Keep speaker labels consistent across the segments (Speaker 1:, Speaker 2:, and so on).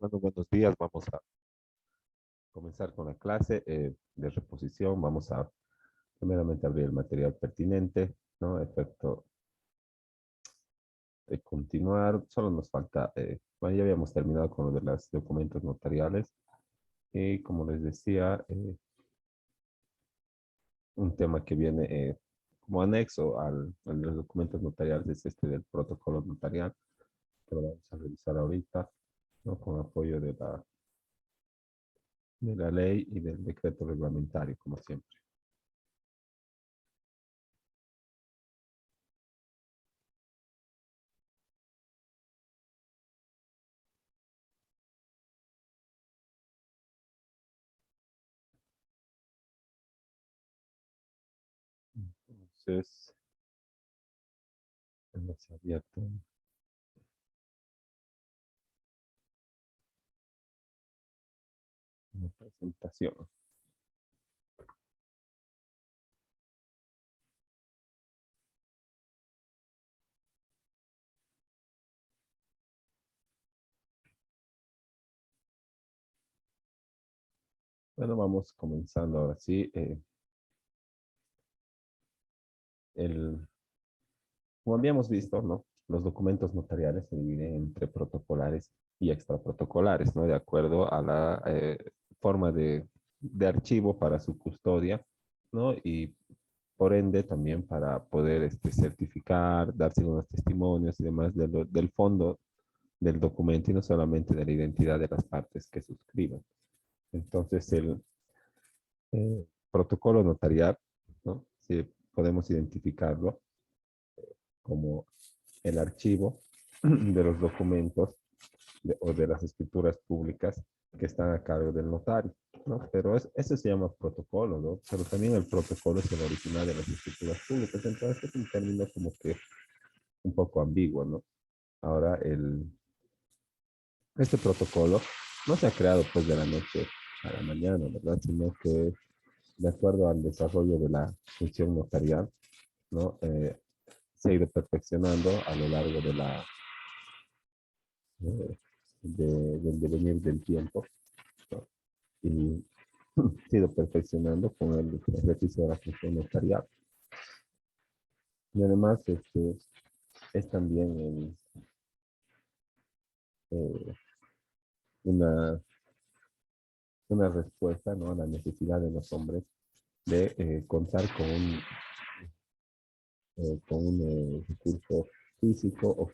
Speaker 1: Bueno, buenos días. Vamos a comenzar con la clase de reposición. Vamos a primeramente abrir el material pertinente, ¿no? Efecto de continuar. Solo nos falta, bueno, ya habíamos terminado con lo de los documentos notariales. Y como les decía, un tema que viene como anexo a los documentos notariales es este del protocolo notarial, que lo vamos a revisar ahorita, ¿no? Con apoyo de la ley y del decreto reglamentario, como siempre. Entonces, hemos abierto una presentación. Bueno, vamos comenzando ahora sí. Como habíamos visto, ¿no? Los documentos notariales se dividen entre protocolares y extraprotocolares, ¿no? De acuerdo a la forma de archivo para su custodia, ¿no? Y por ende también para poder certificar, dar algunos testimonios y demás del fondo del documento y no solamente de la identidad de las partes que suscriban. Entonces, el protocolo notarial, ¿no? Sí, podemos identificarlo como el archivo de los documentos o de las escrituras públicas que están a cargo del notario, ¿no? Pero eso se llama protocolo, ¿no? Pero también el protocolo es el original de las escrituras públicas, entonces es un término como que un poco ambiguo, ¿no? Ahora, este protocolo no se ha creado pues de la noche a la mañana, ¿verdad? Sino que de acuerdo al desarrollo de la función notarial, ¿no? Se ha ido perfeccionando a lo largo del devenir del tiempo, ¿no? Y se ha ido perfeccionando con el ejercicio de la función notarial. Y además es también eh, una, una respuesta, ¿no? A la necesidad de los hombres de contar con un recurso físico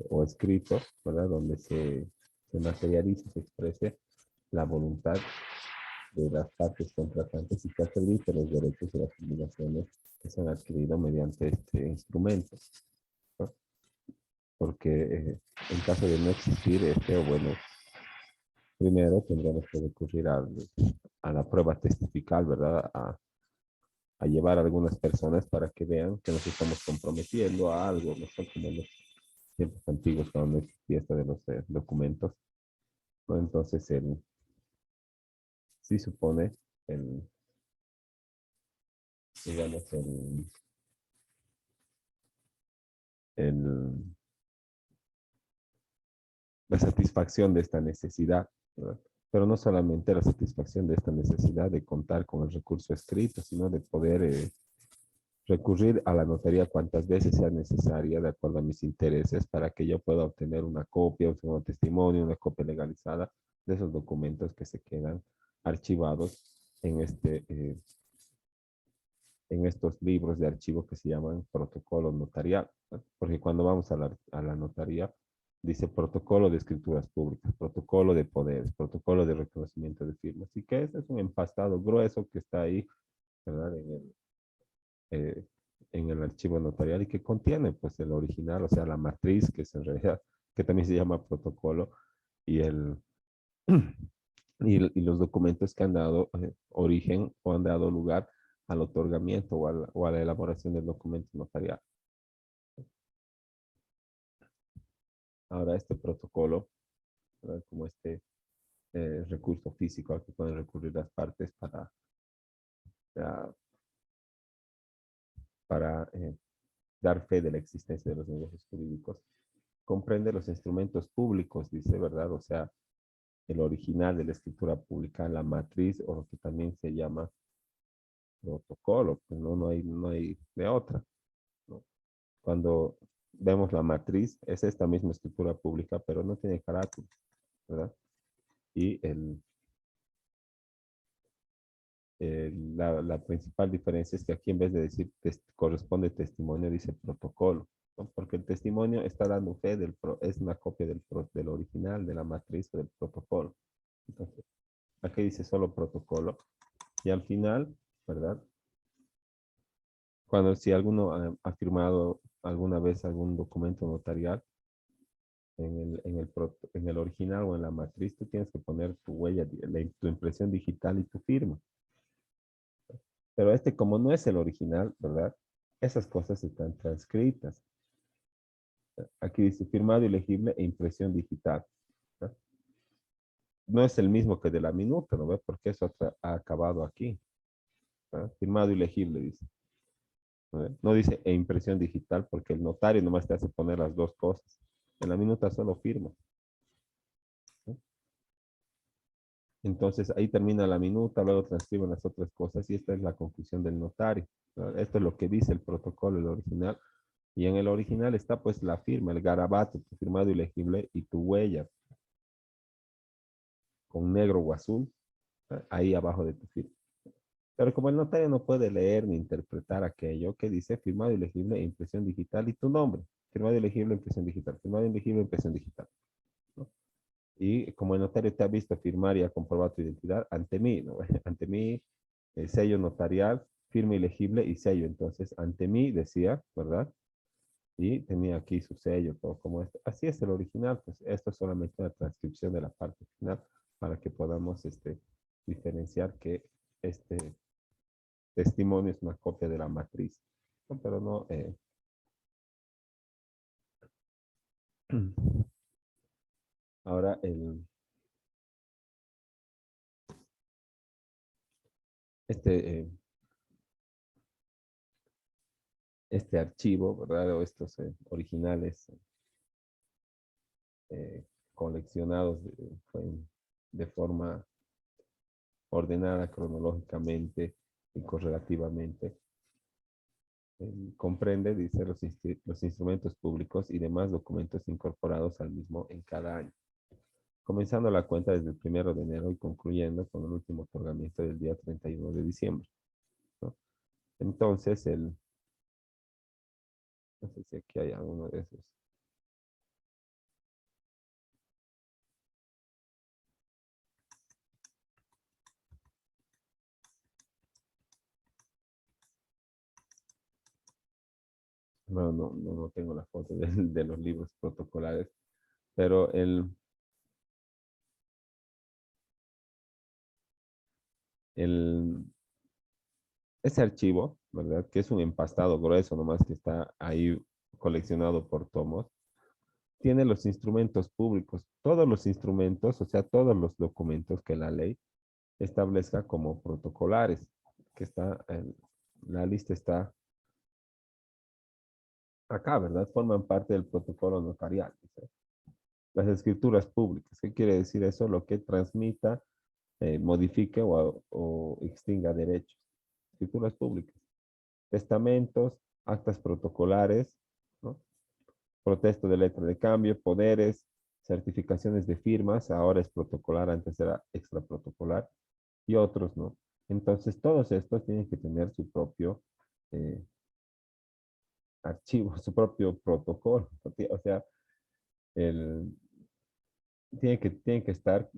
Speaker 1: o escrito, ¿verdad? Donde se materialice, se exprese la voluntad de las partes contratantes y que acredite los derechos y las obligaciones que se han adquirido mediante este instrumento, ¿no? Porque en caso de no existir o bueno, primero tendríamos que recurrir a la prueba testifical, ¿verdad? A llevar a algunas personas para que vean que nos estamos comprometiendo a algo, no son como los tiempos antiguos cuando no existía esto de los documentos, ¿no? Entonces, sí supone el, digamos, el, la satisfacción de esta necesidad, ¿verdad? Pero no solamente la satisfacción de esta necesidad de contar con el recurso escrito, sino de poder recurrir a la notaría cuantas veces sea necesaria de acuerdo a mis intereses para que yo pueda obtener una copia, un segundo testimonio, una copia legalizada de esos documentos que se quedan archivados en en estos libros de archivo que se llaman protocolo notarial, ¿no? Porque cuando vamos a la notaría, dice protocolo de escrituras públicas, protocolo de poderes, protocolo de reconocimiento de firmas, y que ese es un empastado grueso que está ahí, ¿verdad? Eh, en el archivo notarial y que contiene pues el original, o sea, la matriz, que es en realidad, que también se llama protocolo, y y los documentos que han dado origen o han dado lugar al otorgamiento o a la elaboración del documento notarial. Ahora, este protocolo, ¿verdad? Como recurso físico al que pueden recurrir las partes para dar fe de la existencia de los negocios jurídicos, comprende los instrumentos públicos, dice, ¿verdad? O sea, el original de la escritura pública, la matriz, o lo que también se llama protocolo, pues no hay de otra, ¿no? Cuando vemos la matriz, es esta misma escritura pública, pero no tiene carácter, ¿verdad? Y la principal diferencia es que aquí en vez de decir corresponde testimonio, dice protocolo, ¿no? Porque el testimonio está dando fe es una copia del original, de la matriz o del protocolo. Entonces, aquí dice solo protocolo. Y al final, ¿verdad? Si alguno ha firmado alguna vez algún documento notarial, en el original o en la matriz, tú tienes que poner tu huella, tu impresión digital y tu firma. Pero como no es el original, ¿verdad? Esas cosas están transcritas. Aquí dice firmado ilegible e impresión digital, ¿no? No es el mismo que de la minuta, ¿no ve? Porque eso ha acabado aquí, ¿no? Firmado ilegible, dice. ¿No ve? No dice e impresión digital porque el notario nomás te hace poner las dos cosas. En la minuta solo firma, ¿no? Entonces ahí termina la minuta, luego transcriben las otras cosas y esta es la conclusión del notario, ¿no? Esto es lo que dice el protocolo, el original. Y en el original está pues la firma, el garabato, tu firmado ilegible y tu huella con negro o azul, ¿no? Ahí abajo de tu firma. Pero como el notario no puede leer ni interpretar aquello que dice firmado ilegible e impresión digital y tu nombre, firmado ilegible, impresión digital, firmado ilegible, impresión digital, ¿no? Y como el notario te ha visto firmar y ha comprobado tu identidad ante mí, ¿no? Ante mí, el sello notarial, firma ilegible y sello. Entonces, ante mí decía, ¿verdad? Y tenía aquí su sello, todo como esto. Así es el original, pues esto es solamente una transcripción de la parte final para que podamos diferenciar que este testimonio es una copia de la matriz. No, pero no. Ahora, este, eh, este archivo, ¿verdad? O estos originales coleccionados de forma ordenada cronológicamente y correlativamente. Comprende, dice, los instrumentos públicos y demás documentos incorporados al mismo en cada año, comenzando la cuenta desde el 1 de enero y concluyendo con el último otorgamiento del día 31 de diciembre, ¿no? Entonces, no sé si aquí hay alguno de esos. Bueno, no tengo la foto de los libros protocolares, pero el, ese archivo, ¿verdad? Que es un empastado grueso, nomás que está ahí coleccionado por tomos, tiene los instrumentos públicos, todos los instrumentos, o sea, todos los documentos que la ley establezca como protocolares, que la lista está acá, ¿verdad? Forman parte del protocolo notarial. Dice. Las escrituras públicas, ¿qué quiere decir eso? Lo que transmita, modifique o extinga derechos. Escrituras públicas. Testamentos, actas protocolares, ¿no? Protesto de letra de cambio, poderes, certificaciones de firmas, ahora es protocolar, antes era extra protocolar, y otros no. Entonces, todos estos tienen que tener su propio eh, archivo, su propio protocolo. O sea, el, tienen que estar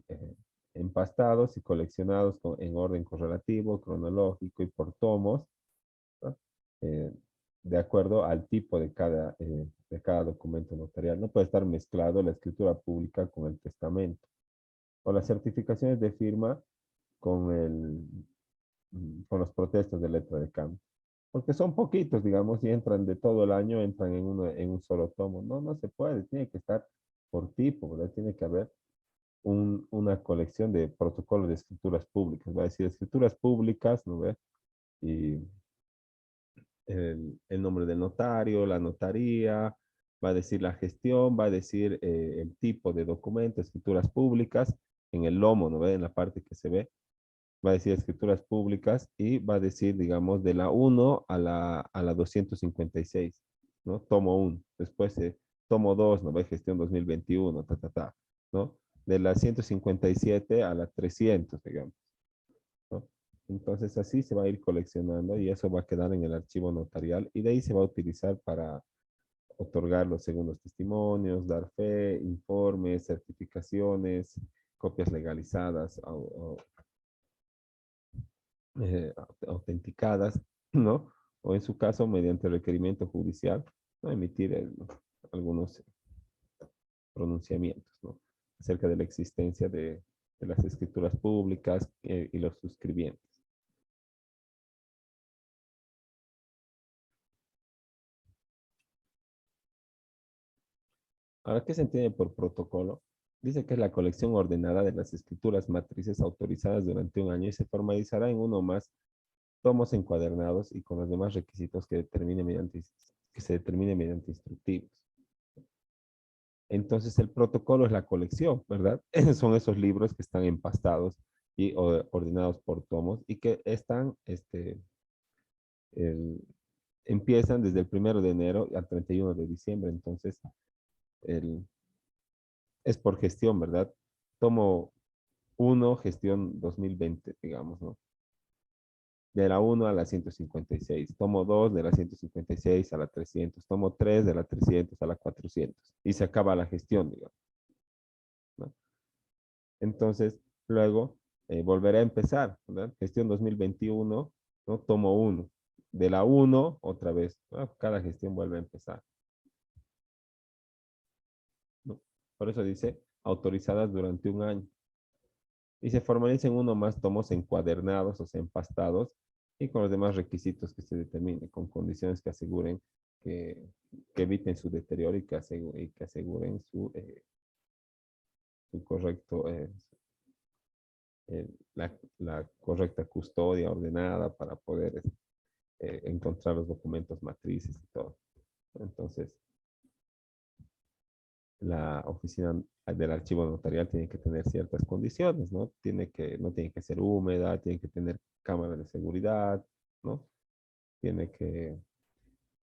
Speaker 1: empastados y coleccionados en orden correlativo, cronológico y por tomos, ¿no? Eh, de acuerdo al tipo de cada documento notarial. No puede estar mezclado la escritura pública con el testamento o las certificaciones de firma con con los protestos de letra de cambio. Porque son poquitos, digamos, y entran de todo el año, entran en un solo tomo. No se puede, tiene que estar por tipo, ¿verdad? Tiene que haber una colección de protocolos de escrituras públicas, va a decir escrituras públicas, ¿no ve? Y el nombre del notario, la notaría, va a decir la gestión, va a decir el tipo de documento, escrituras públicas, en el lomo, ¿no ve? En la parte que se ve, va a decir escrituras públicas y va a decir, digamos, de la 1 a la 256, ¿no? Tomo 1. Después tomo 2, ¿no ve? Gestión 2021, ¿no? De la 157 a la 300, digamos, ¿no? Entonces así se va a ir coleccionando y eso va a quedar en el archivo notarial y de ahí se va a utilizar para otorgar los segundos testimonios, dar fe, informes, certificaciones, copias legalizadas, eh, autenticadas, ¿no? O en su caso, mediante requerimiento judicial, ¿no? Emitir algunos pronunciamientos, ¿no? Acerca de la existencia de las escrituras públicas y los suscribientes. Ahora, ¿qué se entiende por protocolo? Dice que es la colección ordenada de las escrituras matrices autorizadas durante un año y se formalizará en uno o más tomos encuadernados y con los demás requisitos que se determine mediante instructivos. Entonces, el protocolo es la colección, ¿verdad? Son esos libros que están empastados y ordenados por tomos y que están, el- empiezan desde el 1 de enero al 31 de diciembre. Entonces, el, es por gestión, ¿verdad? Tomo 1, gestión 2020, digamos, ¿no? De la 1 a la 156. Tomo 2 de la 156 a la 300. Tomo 3 de la 300 a la 400. Y se acaba la gestión, digamos, ¿no? Entonces, luego volveré a empezar, ¿verdad? Gestión 2021, ¿no? Tomo 1. De la 1, otra vez, ¿no? Cada gestión vuelve a empezar, ¿no? Por eso dice autorizadas durante un año. Y se formalicen uno más tomos encuadernados, o sea, empastados, y con los demás requisitos que se determinen, con condiciones que aseguren que, que eviten su deterioro y que aseguren su correcto, la correcta custodia ordenada para poder encontrar los documentos matrices y todo. Entonces, la oficina del archivo notarial tiene que tener ciertas condiciones, ¿no? No tiene que ser húmeda, tiene que tener cámara de seguridad, ¿no? Tiene que,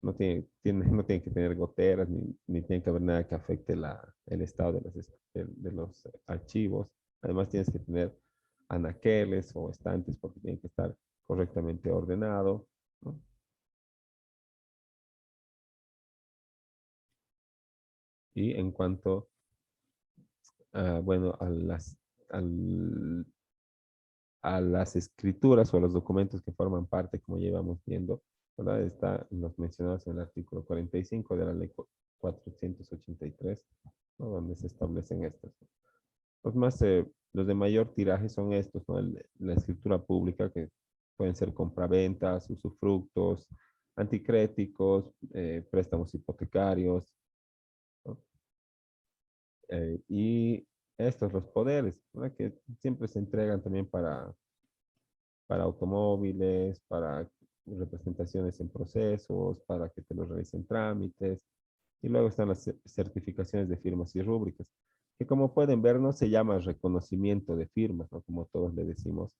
Speaker 1: no tiene que tener goteras, ni tiene que haber nada que afecte el estado de los archivos. Además, tienes que tener anaqueles o estantes porque tiene que estar correctamente ordenado, ¿no? Y en cuanto, bueno, al- a las escrituras o a los documentos que forman parte, como llevamos viendo, ¿verdad? Están los mencionados en el artículo 45 de la ley 483, ¿no? Donde se establecen estos. Los de mayor tiraje son estos, ¿no? La escritura pública, que pueden ser compraventas, usufructos, anticréticos, préstamos hipotecarios, ¿no? Y estos, los poderes, ¿verdad? Que siempre se entregan también para automóviles, para representaciones en procesos, para que te los realicen trámites. Y luego están las certificaciones de firmas y rúbricas, que como pueden ver no se llama reconocimiento de firmas, ¿no? Como todos le decimos.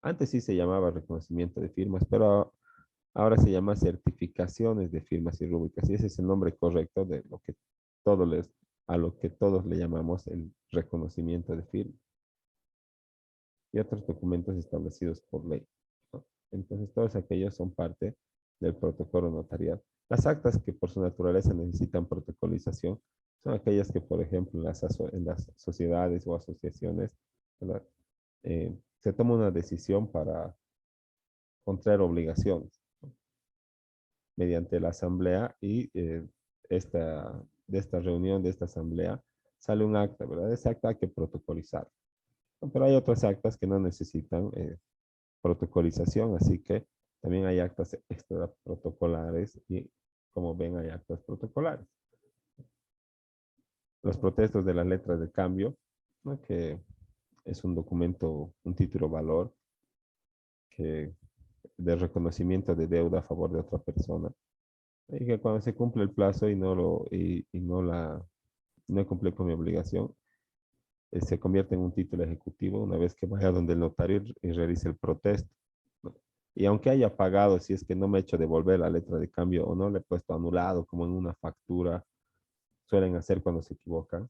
Speaker 1: Antes sí se llamaba reconocimiento de firmas, pero ahora se llama certificaciones de firmas y rúbricas. Y ese es el nombre correcto de lo que todos les, a lo que todos le llamamos el reconocimiento de firmas y otros documentos establecidos por ley, ¿no? Entonces, todos aquellos son parte del protocolo notarial. Las actas que por su naturaleza necesitan protocolización son aquellas que, por ejemplo, en las sociedades o asociaciones, ¿verdad? Se toma una decisión para contraer obligaciones, ¿no? Mediante la asamblea y de esta reunión, de esta asamblea, sale un acta, ¿verdad? Ese acta hay que protocolizar. Pero hay otras actas que no necesitan protocolización, así que también hay actas extra protocolares y como ven hay actas protocolares. Los protestos de las letras de cambio, ¿no? Que es un documento, un título valor que de reconocimiento de deuda a favor de otra persona. Y que cuando se cumple el plazo y no cumple con mi obligación, se convierte en un título ejecutivo una vez que vaya donde el notario y realice el protesto, ¿no? Y aunque haya pagado, si es que no me he hecho devolver la letra de cambio o no le he puesto anulado como en una factura, suelen hacer cuando se equivocan.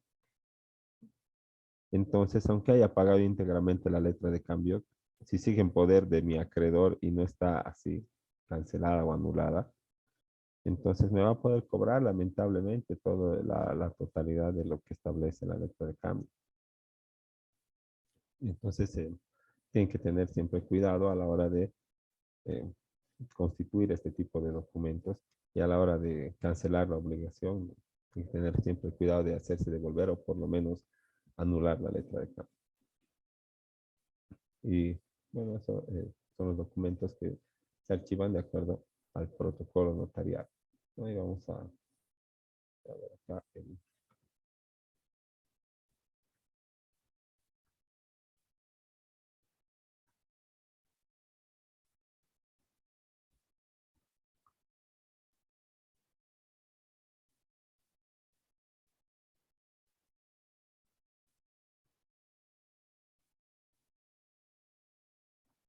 Speaker 1: Entonces, aunque haya pagado íntegramente la letra de cambio, si sigue en poder de mi acreedor y no está así cancelada o anulada, entonces me va a poder cobrar lamentablemente toda la totalidad de lo que establece la letra de cambio. Entonces, tienen que tener siempre cuidado a la hora de eh, constituir este tipo de documentos y a la hora de cancelar la obligación, tienen que tener siempre cuidado de hacerse devolver o por lo menos anular la letra de cambio. Y bueno, eso son los documentos que se archivan de acuerdo al protocolo notarial. Ahí vamos a ver acá.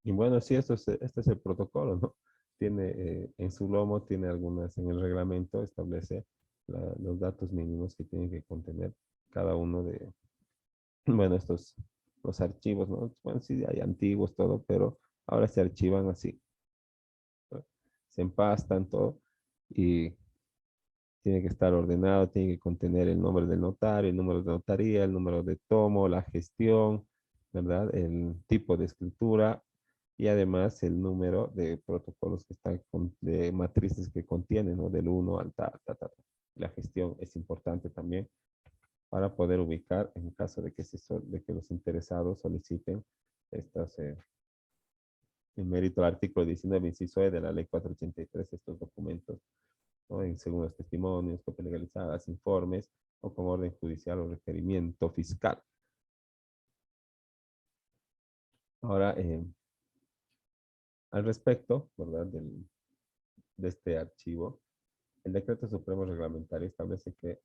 Speaker 1: Y bueno, sí, este es el protocolo, ¿no? Tiene en su lomo, tiene algunas, en el reglamento establece los datos mínimos que tiene que contener cada uno de, bueno, los archivos, ¿no? Bueno, sí, hay antiguos, todo, pero ahora se archivan así, ¿no? Se empastan todo y tiene que estar ordenado, tiene que contener el nombre del notario, el número de notaría, el número de tomo, la gestión, ¿verdad? El tipo de escritura y además el número de protocolos que están de matrices que contienen, ¿no? Del uno al ta. La gestión es importante también para poder ubicar en caso de que, de que los interesados soliciten estas, en mérito al artículo 19, inciso E de la ley 483, estos documentos, ¿no? Según los testimonios, copias legalizadas, informes o con orden judicial o requerimiento fiscal. Ahora, al respecto, ¿verdad? De este archivo, el decreto supremo reglamentario establece que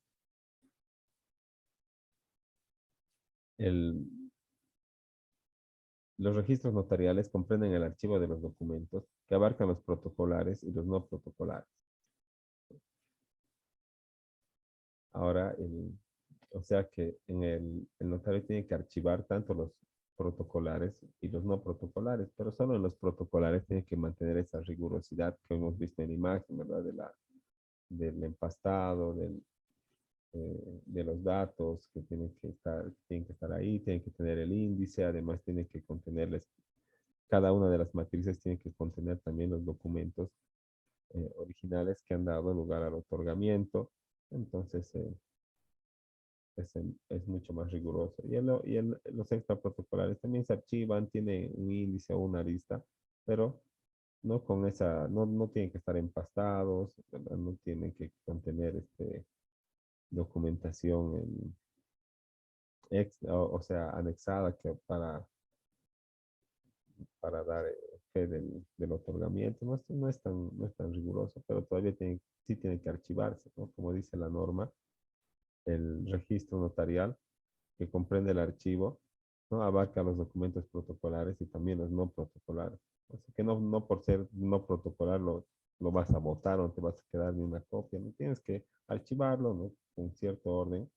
Speaker 1: el, los registros notariales comprenden el archivo de los documentos que abarcan los protocolares y los no protocolares. Ahora, o sea que el notario tiene que archivar tanto los protocolares y los no protocolares, pero solo en los protocolares tiene que mantener esa rigurosidad que hemos visto en la imagen, ¿verdad? Del empastado, de los datos que tienen que estar ahí, tienen que tener el índice, además tiene que contenerles, cada una de las matrices tiene que contener también los documentos originales que han dado lugar al otorgamiento. Entonces, es mucho más riguroso. Los extraprotocolares también se archivan, tiene un índice o una lista, pero no con esa, no tienen que estar empastados, ¿verdad? No tienen que contener documentación o sea, anexada que para dar fe del otorgamiento. No es tan riguroso, pero todavía sí tiene que archivarse, ¿no? Como dice la norma, el registro notarial que comprende el archivo, ¿no? Abarca los documentos protocolares y también los no protocolares. Así que no por ser no protocolar lo vas a votar o no te vas a quedar ni una copia. No tienes que archivarlo, ¿no? Con cierto orden,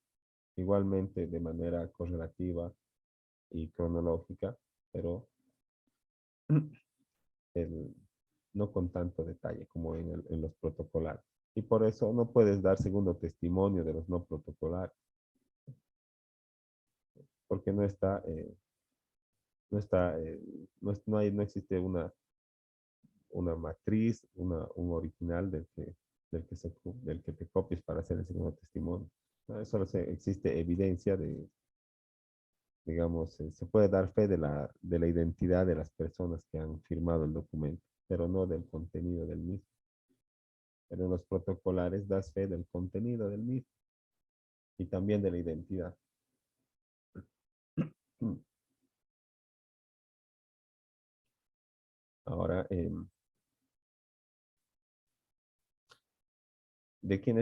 Speaker 1: igualmente de manera correlativa y cronológica, pero el, no con tanto detalle como en los protocolares. Y por eso no puedes dar segundo testimonio de los no protocolares, porque no está, no existe una matriz, un original del que te copies para hacer el segundo testimonio. ¿No? Solo existe evidencia digamos, se puede dar fe de la identidad de las personas que han firmado el documento, pero no del contenido del mismo. Pero en los protocolares das fe del contenido del mismo y también de la identidad. Ahora, de quién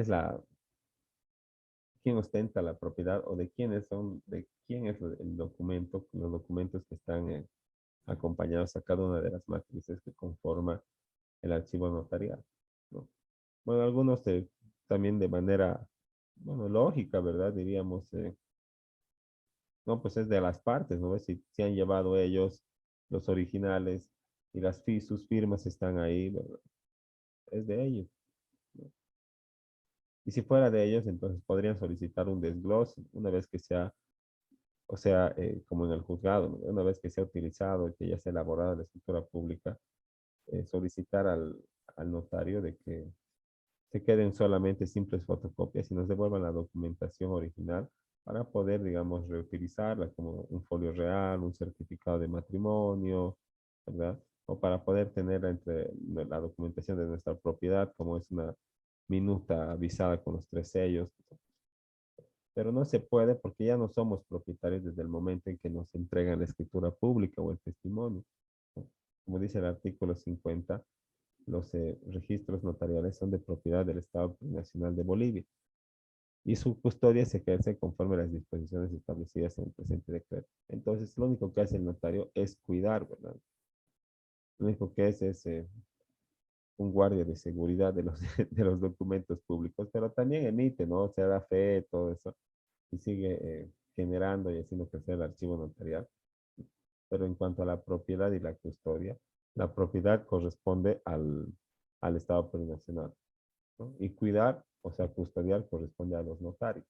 Speaker 1: ostenta la propiedad o de quiénes son, de quién es el documento, los documentos que están acompañados a cada una de las matrices que conforma el archivo notarial, ¿no? Bueno, algunos también de manera, bueno, lógica, ¿verdad? Diríamos, no, pues es de las partes, ¿no? Si han llevado ellos los originales y sus firmas están ahí, ¿verdad? Es de ellos, ¿no? Y si fuera de ellos, entonces podrían solicitar un desglose una vez que sea, o sea, como en el juzgado, ¿no? Una vez que sea utilizado y que ya sea elaborada la escritura pública, solicitar al notario de que se queden solamente simples fotocopias y nos devuelvan la documentación original para poder, digamos, reutilizarla como un folio real, un certificado de matrimonio, ¿verdad? O para poder tener entre la documentación de nuestra propiedad, como es una minuta avisada con los 3 sellos. Pero no se puede porque ya no somos propietarios desde el momento en que nos entregan la escritura pública o el testimonio, ¿no? Como dice el artículo 50, los registros notariales son de propiedad del Estado Nacional de Bolivia y su custodia se ejerce conforme a las disposiciones establecidas en el presente decreto. Entonces, lo único que hace el notario es cuidar, ¿verdad? Lo único que es un guardia de seguridad de los, de los documentos públicos, pero también emite, ¿no? O sea, da fe, todo eso, y sigue generando y haciendo crecer el archivo notarial. Pero en cuanto a la propiedad y la custodia, la propiedad corresponde al Estado plurinacional, ¿no? Y cuidar, o sea, custodiar corresponde a los notarios.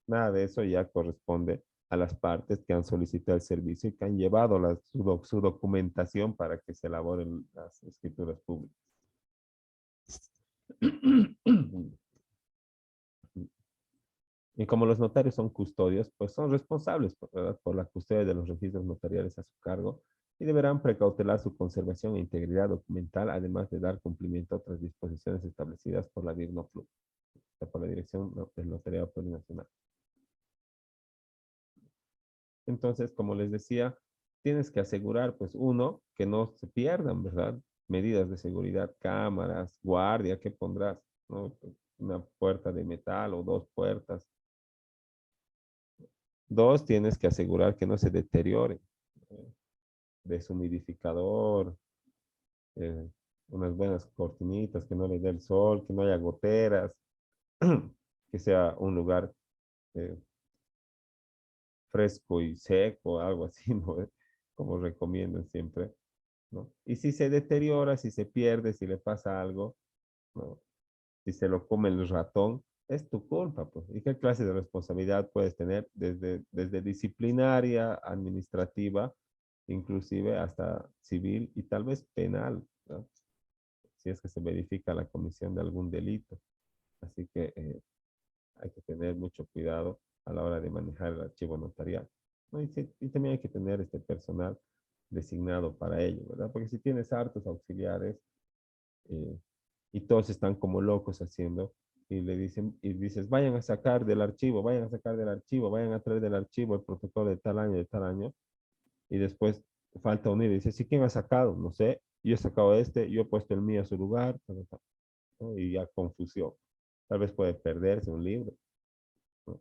Speaker 1: Nada de eso ya corresponde a las partes que han solicitado el servicio y que han llevado su documentación para que se elaboren las escrituras públicas. Y como los notarios son custodios, pues son responsables, ¿verdad?, por la custodia de los registros notariales a su cargo y deberán precautelar su conservación e integridad documental, además de dar cumplimiento a otras disposiciones establecidas por la DIRNOPLU, o sea, por la Dirección del Notariado Plurinacional. Entonces, como les decía, tienes que asegurar, pues, uno, que no se pierdan, ¿verdad? Medidas de seguridad, cámaras, guardia, ¿qué pondrás? ¿No? Una puerta de metal o 2 puertas. 2, tienes que asegurar que no se deteriore. eh, Deshumidificador, eh, unas buenas cortinitas, que no le dé el sol, que no haya goteras, que sea un lugar eh, fresco y seco, algo así, ¿no? Como recomiendan siempre, ¿no? Y si se deteriora, si se pierde, si le pasa algo, ¿no? Si se lo come el ratón, es tu culpa, pues. ¿Y qué clase de responsabilidad puedes tener? Desde disciplinaria, administrativa, inclusive hasta civil y tal vez penal, ¿no? Si es que se verifica la comisión de algún delito. Así que hay que tener mucho cuidado a la hora de manejar el archivo notarial, ¿no? Y también hay que tener este personal designado para ello, ¿verdad? Porque si tienes hartos auxiliares eh, y todos están como locos haciendo, y le dicen, y dices, vayan a sacar del archivo, vayan a sacar del archivo, vayan a traer del archivo el protocolo de tal año, y después falta unir y dice, sí, ¿quién ha sacado? No sé, yo he sacado este, yo he puesto el mío a su lugar, ¿no? Y ya confusión. Tal vez puede perderse un libro, ¿no?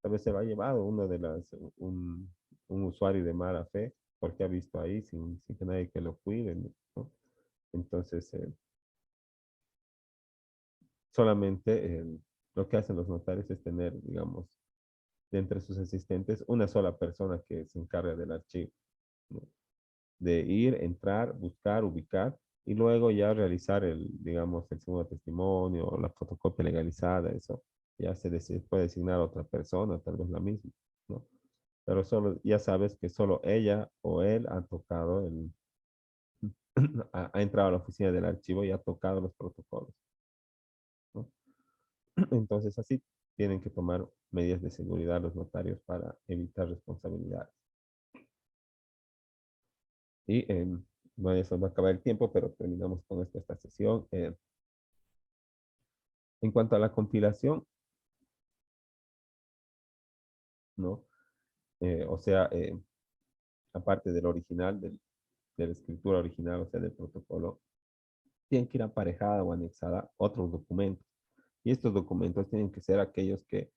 Speaker 1: Tal vez se va llevado un usuario de mala fe porque ha visto ahí sin que nadie que lo cuide, ¿no? Entonces, solamente lo que hacen los notarios es tener, digamos, de entre sus asistentes, una sola persona que se encarga del archivo, ¿no? De ir, entrar, buscar, ubicar y luego ya realizar digamos, el segundo testimonio o la fotocopia legalizada, eso ya puede designar a otra persona, tal vez la misma, ¿no? Pero solo, ya sabes que solo ella o él han tocado ha entrado a la oficina del archivo y ha tocado los protocolos, ¿no? Entonces así tienen que tomar medidas de seguridad los notarios para evitar responsabilidades. Y bueno, eso va a acabar el tiempo, pero terminamos con esta sesión. En cuanto a la compilación, ¿no? O sea, aparte del original, de la escritura original, o sea, del protocolo, tienen que ir aparejada o anexada otros documentos. Y estos documentos tienen que ser aquellos que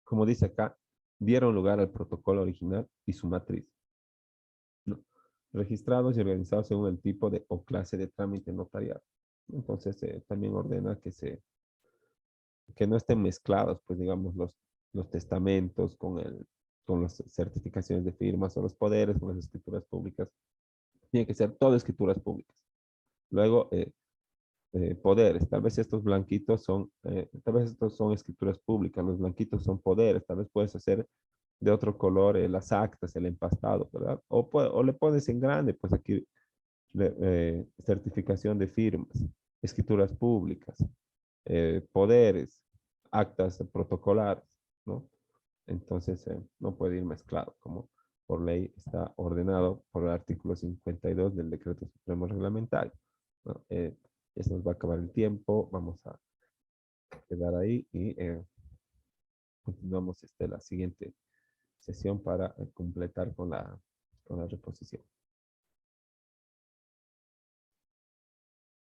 Speaker 1: como dice acá, dieron lugar al protocolo original y su matriz, ¿no? Registrados y organizados según el tipo de o clase de trámite notarial. Entonces, también ordena que no estén mezclados, pues digamos, los testamentos con las certificaciones de firmas o los poderes con las escrituras públicas. Tiene que ser todo escrituras públicas. Luego, poderes. Tal vez estos blanquitos son, tal vez estos son escrituras públicas, los blanquitos son poderes, tal vez puedes hacer de otro color las actas, el empastado, ¿verdad? O le pones en grande, pues aquí certificación de firmas, escrituras públicas, poderes, actas protocolares, ¿no? Entonces no puede ir mezclado, como por ley está ordenado por el artículo 52 del Decreto Supremo Reglamentario, ¿no? Eso nos va a acabar el tiempo, vamos a quedar ahí y continuamos la siguiente sesión para completar con la reposición.